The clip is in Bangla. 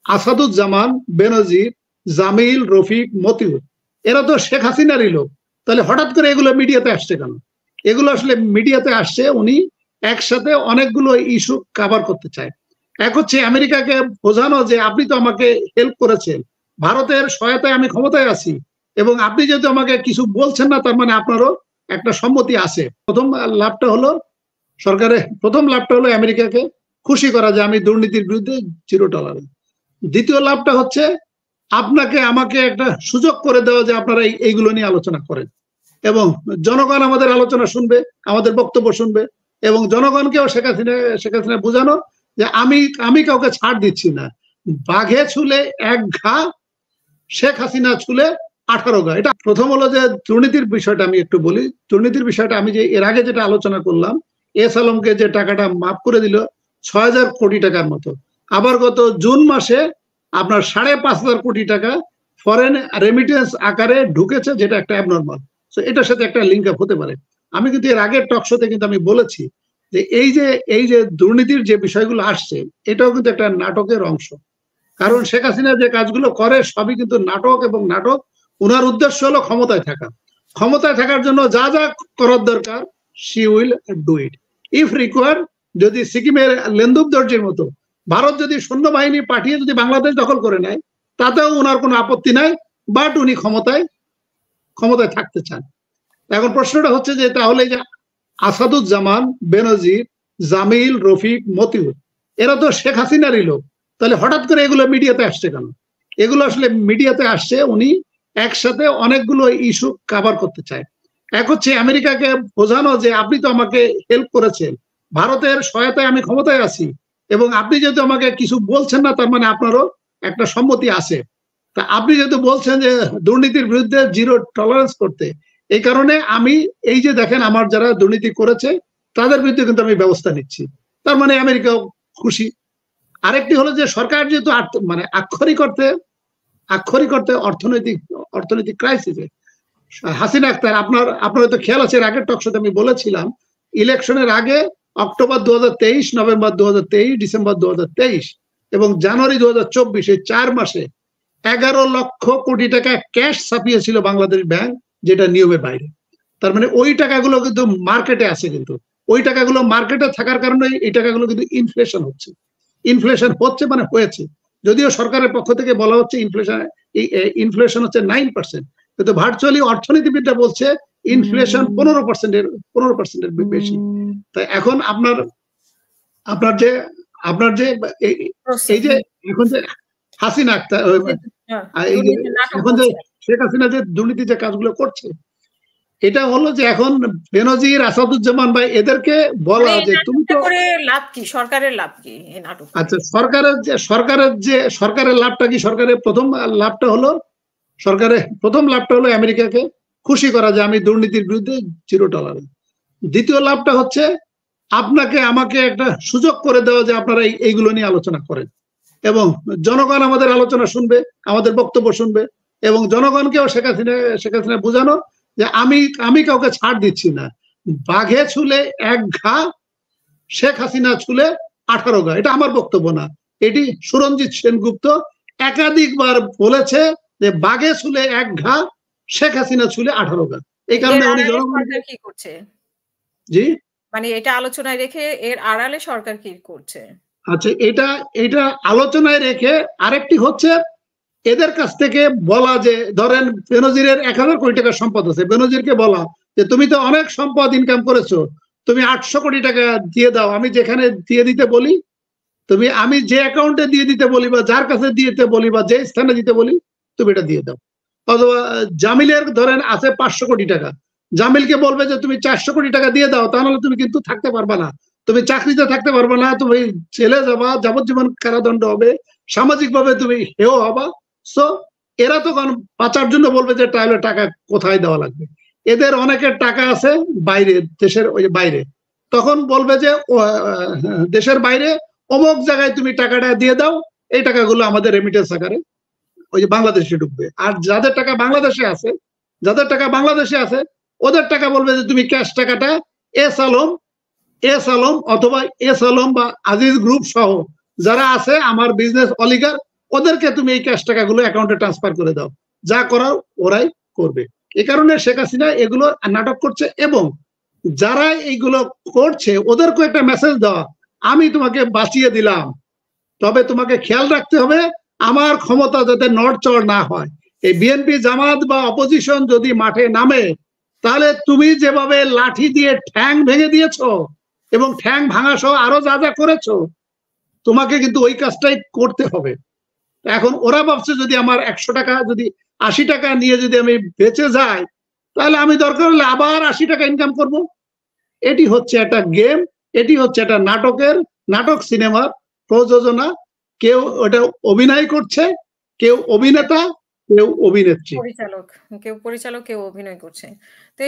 আসাদুজ্জামান, বেনজির, জামিল, রফিক, মতিউর, এরা তো শেখ হাসিনারই লোক। তাহলে হঠাৎ করে এগুলো মিডিয়াতে আসছে কেন? এগুলো আসলে মিডিয়াতে আসছে উনি একসাথে অনেকগুলো ইস্যু কভার করতে চায়। এক হচ্ছে আমেরিকাকে বোঝানো যে আপনি তো আমাকে হেল্প করেছেন, ভারতের সহায়তায় আমি ক্ষমতায় আছি, এবং আপনি যেহেতু আমাকে কিছু বলছেন না, তার মানে আপনারও একটা সম্মতি আছে। প্রথম লাভটা হলো আমেরিকাকে খুশি করা যে আমি দুর্নীতির বিরুদ্ধে জিরো টলারেন্স। দ্বিতীয় লাভটা হচ্ছে আপনাকে আমাকে একটা সুযোগ করে দেওয়া যে আপনারা এইগুলো নিয়ে আলোচনা করেন, এবং জনগণ আমাদের আলোচনা শুনবে, আমাদের বক্তব্য শুনবে, এবং জনগণকেও শেখ হাসিনা বোঝানো যে আমি কাউকে ছাড় দিচ্ছি না। বাঘে ছুলে এক ঘা, শেখ হাসিনা ছুলে 18 ঘা। এটা প্রথম হলো যে দুর্নীতির বিষয়টা আমি একটু বলি। দুর্নীতির বিষয়টা আমি যে এর আগে যেটা আলোচনা করলাম, এস আলমকে যে টাকাটা মাফ করে দিল 6,000 কোটি টাকার মতো, আবার গত জুন মাসে আপনার 5,500 কোটি টাকা ফরেন রেমিটেন্স আকারে ঢুকেছে, যেটা একটা অ্যাবনর্মাল। তো এটার সাথে একটা লিঙ্ক আপ হতে পারে। আমি কিন্তু এর আগের টক শোতে কিন্তু আমি বলেছি যে এই যে দুর্নীতির যে বিষয়গুলো আসছে, এটাও কিন্তু একটা নাটকের অংশ। কারণ শেখ হাসিনা যে কাজগুলো করে সবই কিন্তু নাটক, এবং নাটক উনার উদ্দেশ্য হলো ক্ষমতায় থাকা। ক্ষমতায় থাকার জন্য যা যা করার দরকার she will do it if require. যদি সিকিমের লেন্দুব দর্জির মতো ভারত যদি সৈন্যবাহিনী পাঠিয়ে যদি বাংলাদেশ দখল করে নেয়, তাতেও উনার কোনো আপত্তি নাই, বাট উনি ক্ষমতায় থাকতে চান। এখন প্রশ্নটা হচ্ছে যে তাহলে যে আসাদুজ্জামান, বেনজির, জামিল, রফিক, মতিউর, এরা তো শেখ হাসিনারই লোক। তাহলে হঠাৎ করে এগুলো মিডিয়াতে আসছে কেন? এগুলো আসলে মিডিয়াতে আসছে উনি একসাথে অনেকগুলো ইস্যু কভার করতে চায়। এক হচ্ছে আমেরিকাকে বোঝানো যে আপনি তো আমাকে হেল্প করেছেন, ভারতের সহায়তায় আমি ক্ষমতায় আছি, এবং আপনি যেহেতু আমাকে কিছু বলছেন না, তার মানে আপনারও একটা সম্মতি আছে। তা আপনি যেহেতু বলছেন যে দুর্নীতির বিরুদ্ধে জিরো টলারেন্স করতে, এই কারণে আমি এই যে দেখেন আমার যারা দুর্নীতি করেছে তাদের বিরুদ্ধে কিন্তু আমি ব্যবস্থা নিচ্ছি। তার মানে আমেরিকাও খুশি। আরেকটি হলো যে সরকার যেহেতু মানে আক্ষরিক অর্থে অর্থনৈতিক ক্রাইসিসে, হাসিনা আক্তার, আপনার তো খেয়াল আছে, এর আগের টক শোতে আমি বলেছিলাম ইলেকশনের আগে অক্টোবর 2023, নভেম্বর 2023, ডিসেম্বর 2023 এবং জানুয়ারি 2024, এই 4 মাসে 11 লক্ষ কোটি টাকা ক্যাশ ছাপিয়েছিল বাংলাদেশ ব্যাংক, যেটা নিয়মের বাইরে। তার মানে ওই টাকাগুলো কিন্তু মার্কেটে আছে, কিন্তু ওই টাকাগুলো মার্কেটে থাকার কারণে এই টাকাগুলো কিন্তু ইনফ্লেশন হচ্ছে মানে হয়েছে। যদিও সরকারের পক্ষ থেকে বলা হচ্ছে ইনফ্লেশন হচ্ছে 9%, কিন্তু ভার্চুয়ালি অর্থনীতিবিদরা বলছে ইনফ্লেশন 15% বেশি। তাই এখন আপনার যে এই যে এখন যে হাসিনা আক্তার, এখন যে শেখ হাসিনা যে দুর্নীতি যে কাজগুলো করছে, এটা হলো যে এখন বেনজির, আসাদুজ্জামান ভাই এদেরকে বলা যে তুমি তো লাভ কি, সরকারের লাভ কি? আচ্ছা, সরকারের লাভটা কি? সরকারের প্রথম লাভটা হলো আমেরিকাকে খুশি করা যে আমি দুর্নীতির বিরুদ্ধে জিরো টলারেন্স। দ্বিতীয় লাভটা হচ্ছে আপনাকে আমাকে একটা সুযোগ করে দেওয়া যে আপনারা এইগুলো নিয়ে আলোচনা করেন, এবং জনগণ আমাদের আলোচনা শুনবে, আমাদের বক্তব্য শুনবে, এবং জনগণকেও শেখ হাসিনা বোঝানো যে আমি কাউকে ছাড় দিচ্ছি না। বাঘে ছুলে এক ঘা, শেখ হাসিনা ছুলে 18 ঘা। এটা আমার বক্তব্য না, এটি সুরঞ্জিত সেনগুপ্ত একাধিকবার বলেছে যে বাঘে ছুলে এক ঘা, শেখ হাসিনা ছুলে 18 ঘা। এই কারণে উনি সরকার কি করছে? জি, মানে এটা আলোচনায় রেখে এর আড়ালে সরকার কি করছে? আচ্ছা, এটা আলোচনায় রেখে আরেকটি হচ্ছে এদের কাছ থেকে বলা যে ধরেন বেনজিরের 1000 কোটি টাকার সম্পদ আছে, বেনজিরকে বলা যে তুমি তো অনেক সম্পদ ইনকাম করেছো, তুমি 800 কোটি টাকা দিয়ে দাও, আমি যেখানে দিয়ে দিতে বলি, আমি যে অ্যাকাউন্টে দিয়ে দিতে বলি, বা যার কাছে দিতে বলি, বা যে স্থানে দিতে বলি, তুমি এটা দিয়ে দাও। অথবা জামিলের ধরেন আছে 500 কোটি টাকা, জামিলকে বলবে যে তুমি 400 কোটি টাকা দিয়ে দাও, তাহলে তুমি কিন্তু থাকতে পারবা না, তুমি চাকরিতে থাকতে পারবা না, তুমি জেলে যাবা, যাবজ্জীবন কারাদণ্ড হবে, সামাজিক ভাবে তুমি হেয় হবা। সো এরা তখন বাঁচার জন্য বলবে যে তাহলে টাকা কোথায় দেওয়া লাগবে। এদের অনেকের টাকা আছে বাইরে, দেশের বাইরে, তখন বলবে যে দেশের বাইরে অমুক জায়গায় তুমি টাকাটা দিয়ে দাও, এই টাকাগুলো আমাদের রেমিটেন্স আকারে বাংলাদেশে ঢুকবে। আর যাদের টাকা বাংলাদেশে আছে ওদের টাকা বলবে যে তুমি ক্যাশ টাকাটা এস আলম অথবা এস আলম বা আজিজ গ্রুপ সহ যারা আছে আমার বিজনেস অলিগার, ওদেরকে তুমি এই ক্যাশ টাকাগুলো অ্যাকাউন্টে ট্রান্সফার করে দাও, যা করার ওরাই করবে। এই কারণে শেখ হাসিনা এগুলো নাটক করছে, এবং যারা এইগুলো করছে ওদেরকে একটা মেসেজ দেওয়া, আমি তোমাকে বাঁচিয়ে দিলাম, তবে তোমাকে খেয়াল রাখতে হবে আমার ক্ষমতা যাতে নড়চড় না হয়। এই বিএনপি জামাত বা অপোজিশন যদি মাঠে নামে, তাহলে তুমি যেভাবে লাঠি দিয়ে ঠ্যাং ভেঙে দিয়েছো এবং ঠ্যাং ভাঙা সহ আরো যা যা করেছো, তোমাকে কিন্তু ওই কাজটাই করতে হবে। এখন ওরা ভাবছে যদি আমার 100 টাকা যদি 80 টাকা নিয়ে যদি আমি বেঁচে যাই, তাহলে আমি দরকার হলে আবার 80 টাকা ইনকাম করব। এটি হচ্ছে একটা গেম, এটি হচ্ছে একটা নাটক সিনেমার প্রযোজনা। কেউ ওটা অভিনয় করছে, কেউ অভিনেতা, কেউ অভিনেত্রী। পরিচালক, কেউ পরিচালক, কেউ অভিনয় করছে। তো